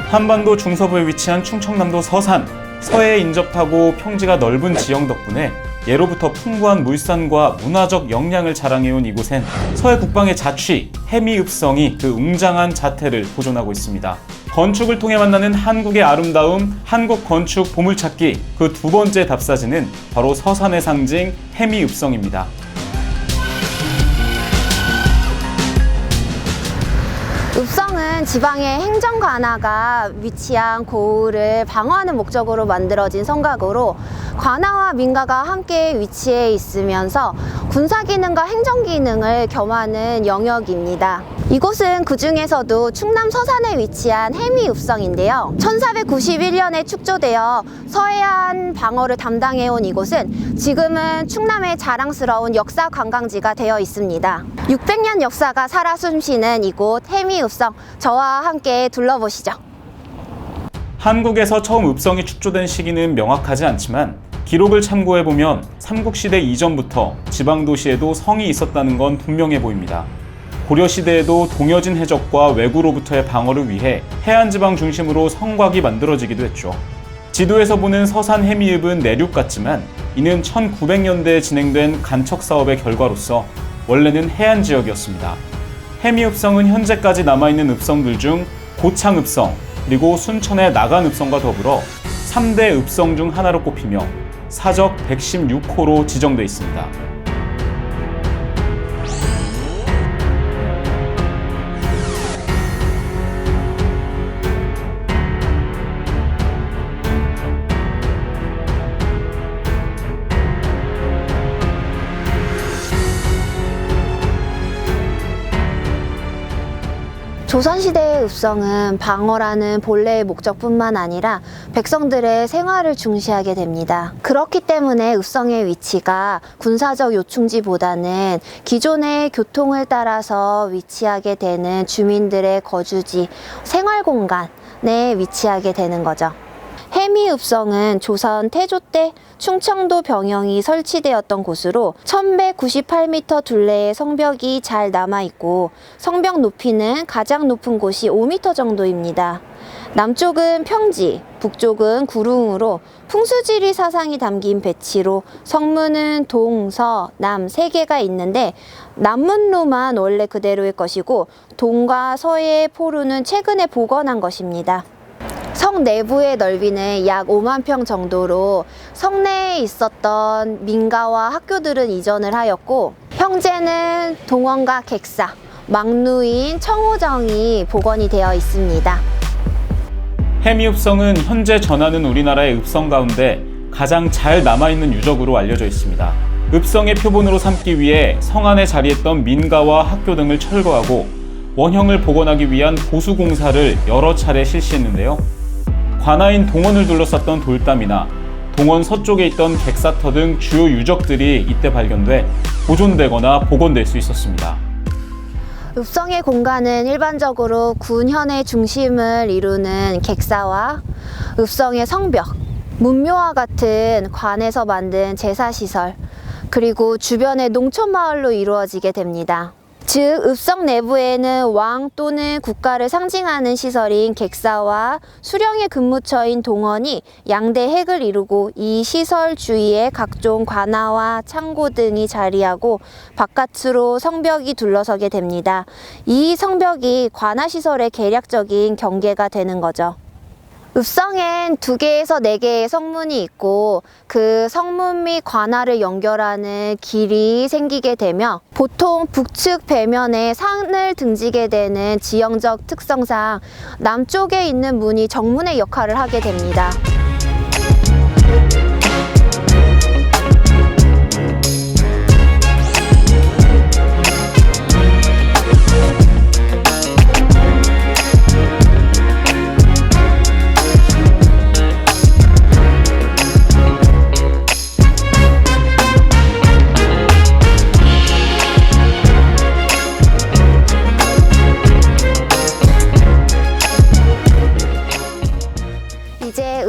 한반도 중서부에 위치한 충청남도 서산, 서해에 인접하고 평지가 넓은 지형 덕분에 예로부터 풍부한 물산과 문화적 역량을 자랑해온 이곳엔 서해 국방의 자취, 해미읍성이 그 웅장한 자태를 보존하고 있습니다. 건축을 통해 만나는 한국의 아름다움, 한국 건축 보물찾기, 그 두 번째 답사지는 바로 서산의 상징 해미읍성입니다. 읍성은 지방의 행정 관아가 위치한 고을을 방어하는 목적으로 만들어진 성곽으로 관아와 민가가 함께 위치해 있으면서 군사 기능과 행정 기능을 겸하는 영역입니다. 이곳은 그 중에서도 충남 서산에 위치한 해미읍성인데요. 1491년에 축조되어 서해안 방어를 담당해온 이곳은 지금은 충남의 자랑스러운 역사 관광지가 되어 있습니다. 600년 역사가 살아 숨쉬는 이곳 해미읍성, 저와 함께 둘러보시죠. 한국에서 처음 읍성이 축조된 시기는 명확하지 않지만 기록을 참고해보면 삼국시대 이전부터 지방도시에도 성이 있었다는 건 분명해 보입니다. 고려시대에도 동여진 해적과 왜구로부터의 방어를 위해 해안지방 중심으로 성곽이 만들어지기도 했죠. 지도에서 보는 서산 해미읍은 내륙 같지만 이는 1900년대에 진행된 간척 사업의 결과로서 원래는 해안 지역이었습니다. 해미읍성은 현재까지 남아있는 읍성들 중 고창읍성, 그리고 순천의 나간읍성과 더불어 3대 읍성 중 하나로 꼽히며 사적 116호로 지정돼 있습니다. 조선시대의 읍성은 방어라는 본래의 목적뿐만 아니라 백성들의 생활을 중시하게 됩니다. 그렇기 때문에 읍성의 위치가 군사적 요충지보다는 기존의 교통을 따라서 위치하게 되는 주민들의 거주지, 생활공간에 위치하게 되는 거죠. 해미읍성은 조선 태조 때 충청도 병영이 설치되었던 곳으로 1198m 둘레의 성벽이 잘 남아있고 성벽 높이는 가장 높은 곳이 5m 정도입니다. 남쪽은 평지, 북쪽은 구릉으로 풍수지리 사상이 담긴 배치로 성문은 동, 서, 남 3개가 있는데 남문로만 원래 그대로일 것이고 동과 서의 포로는 최근에 복원한 것입니다. 성 내부의 넓이는 약 5만 평 정도로 성내에 있었던 민가와 학교들은 이전을 하였고 현재는 동원과 객사, 막루인, 청호정이 복원이 되어 있습니다. 해미읍성은 현재 전하는 우리나라의 읍성 가운데 가장 잘 남아있는 유적으로 알려져 있습니다. 읍성의 표본으로 삼기 위해 성 안에 자리했던 민가와 학교 등을 철거하고 원형을 복원하기 위한 보수공사를 여러 차례 실시했는데요. 관아인 동원을 둘러쌌던 돌담이나 동원 서쪽에 있던 객사터 등 주요 유적들이 이때 발견돼 보존되거나 복원될 수 있었습니다. 읍성의 공간은 일반적으로 군현의 중심을 이루는 객사와 읍성의 성벽, 문묘와 같은 관에서 만든 제사시설, 그리고 주변의 농촌마을로 이루어지게 됩니다. 즉, 읍성 내부에는 왕 또는 국가를 상징하는 시설인 객사와 수령의 근무처인 동원이 양대 핵을 이루고 이 시설 주위에 각종 관아와 창고 등이 자리하고 바깥으로 성벽이 둘러서게 됩니다. 이 성벽이 관아시설의 계략적인 경계가 되는 거죠. 읍성엔 2개에서 4개의 성문이 있고 그 성문 및 관아를 연결하는 길이 생기게 되며 보통 북측 배면에 산을 등지게 되는 지형적 특성상 남쪽에 있는 문이 정문의 역할을 하게 됩니다.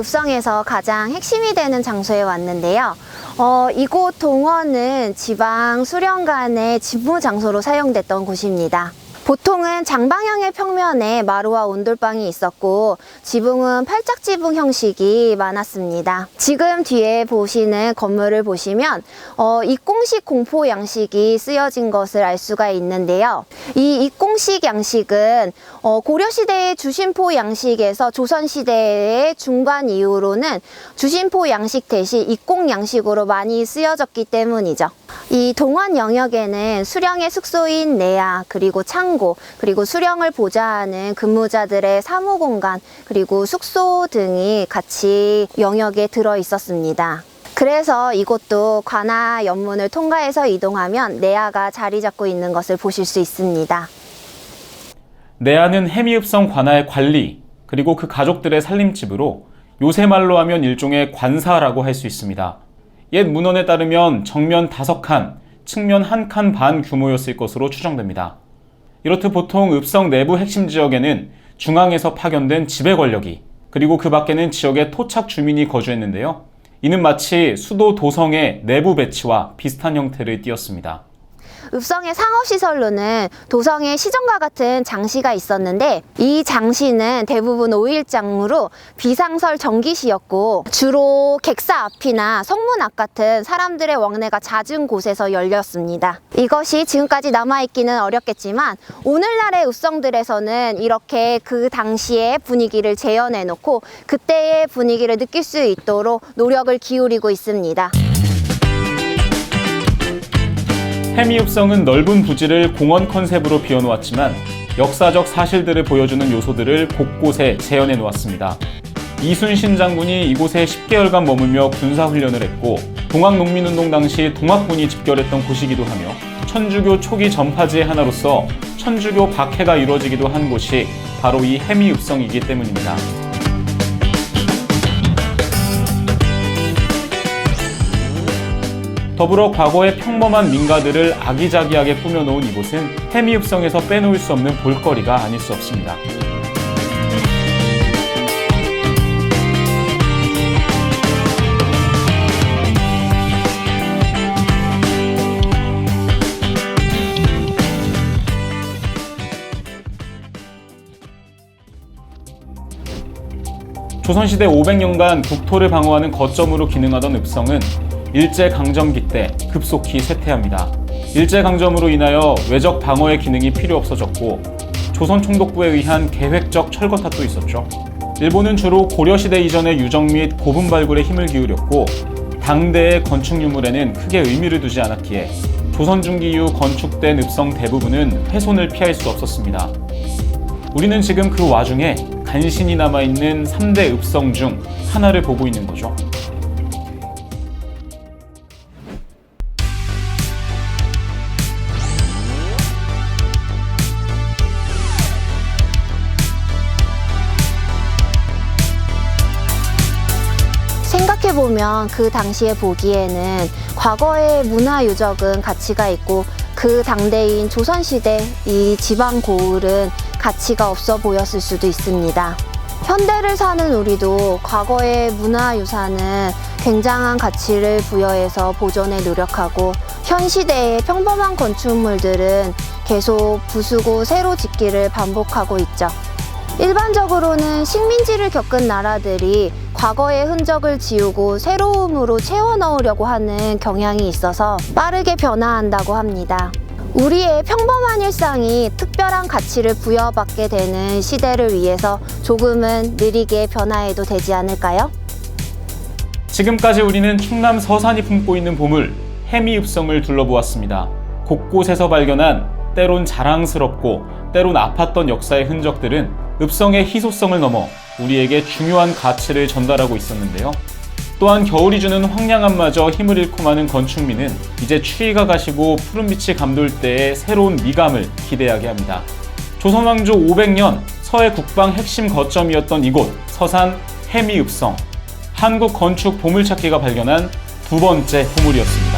읍성에서 가장 핵심이 되는 장소에 왔는데요. 이곳 동원은 지방 수령관의 집무 장소로 사용됐던 곳입니다. 보통은 장방형의 평면에 마루와 온돌방이 있었고 지붕은 팔짝지붕 형식이 많았습니다. 지금 뒤에 보시는 건물을 보시면 입공식 공포 양식이 쓰여진 것을 알 수가 있는데요. 이 입공식 양식은 고려시대의 주신포 양식에서 조선시대의 중반 이후로는 주신포 양식 대신 입공 양식으로 많이 쓰여졌기 때문이죠. 이 동원 영역에는 수령의 숙소인 내야, 그리고 창고, 그리고 수령을 보좌하는 근무자들의 사무공간, 그리고 숙소 등이 같이 영역에 들어 있었습니다. 그래서 이곳도 관하 연문을 통과해서 이동하면 내야가 자리 잡고 있는 것을 보실 수 있습니다. 내야는 해미읍성 관하의 관리, 그리고 그 가족들의 살림집으로 요새 말로 하면 일종의 관사라고 할 수 있습니다. 옛 문헌에 따르면 정면 5칸, 측면 1칸 반 규모였을 것으로 추정됩니다. 이렇듯 보통 읍성 내부 핵심 지역에는 중앙에서 파견된 지배 권력이, 그리고 그 밖에는 지역의 토착 주민이 거주했는데요. 이는 마치 수도 도성의 내부 배치와 비슷한 형태를 띠었습니다. 읍성의 상업시설로는 도성의 시정과 같은 장시가 있었는데 이 장시는 대부분 5일장으로 비상설 정기시였고 주로 객사 앞이나 성문 앞 같은 사람들의 왕래가 잦은 곳에서 열렸습니다. 이것이 지금까지 남아있기는 어렵겠지만 오늘날의 읍성들에서는 이렇게 그 당시의 분위기를 재현해놓고 그때의 분위기를 느낄 수 있도록 노력을 기울이고 있습니다. 해미읍성은 넓은 부지를 공원 컨셉으로 비워놓았지만 역사적 사실들을 보여주는 요소들을 곳곳에 재현해 놓았습니다. 이순신 장군이 이곳에 10개월간 머물며 군사훈련을 했고 동학농민운동 당시 동학군이 집결했던 곳이기도 하며 천주교 초기 전파지의 하나로서 천주교 박해가 이루어지기도 한 곳이 바로 이 해미읍성이기 때문입니다. 더불어 과거의 평범한 민가들을 아기자기하게 꾸며놓은 이곳은 해미읍성에서 빼놓을 수 없는 볼거리가 아닐 수 없습니다. 조선시대 500년간 국토를 방어하는 거점으로 기능하던 읍성은 일제강점기 때 급속히 쇠퇴합니다. 일제강점으로 인하여 외적 방어의 기능이 필요 없어졌고 조선총독부에 의한 계획적 철거탓도 있었죠. 일본은 주로 고려시대 이전의 유적 및 고분 발굴에 힘을 기울였고 당대의 건축 유물에는 크게 의미를 두지 않았기에 조선 중기 이후 건축된 읍성 대부분은 훼손을 피할 수 없었습니다. 우리는 지금 그 와중에 간신히 남아있는 3대 읍성 중 하나를 보고 있는 거죠. 생각해보면 그 당시에 보기에는 과거의 문화유적은 가치가 있고 그 당대인 조선시대 이 지방 고을은 가치가 없어 보였을 수도 있습니다. 현대를 사는 우리도 과거의 문화유산은 굉장한 가치를 부여해서 보존에 노력하고 현 시대의 평범한 건축물들은 계속 부수고 새로 짓기를 반복하고 있죠. 일반적으로는 식민지를 겪은 나라들이 과거의 흔적을 지우고 새로움으로 채워 넣으려고 하는 경향이 있어서 빠르게 변화한다고 합니다. 우리의 평범한 일상이 특별한 가치를 부여받게 되는 시대를 위해서 조금은 느리게 변화해도 되지 않을까요? 지금까지 우리는 충남 서산이 품고 있는 보물 해미읍성을 둘러보았습니다. 곳곳에서 발견한 때론 자랑스럽고 때론 아팠던 역사의 흔적들은 읍성의 희소성을 넘어 우리에게 중요한 가치를 전달하고 있었는데요. 또한 겨울이 주는 황량함마저 힘을 잃고 마는 건축미는 이제 추위가 가시고 푸른빛이 감돌 때의 새로운 미감을 기대하게 합니다. 조선왕조 500년 서해 국방 핵심 거점이었던 이곳 서산 해미읍성, 한국 건축 보물찾기가 발견한 두 번째 보물이었습니다.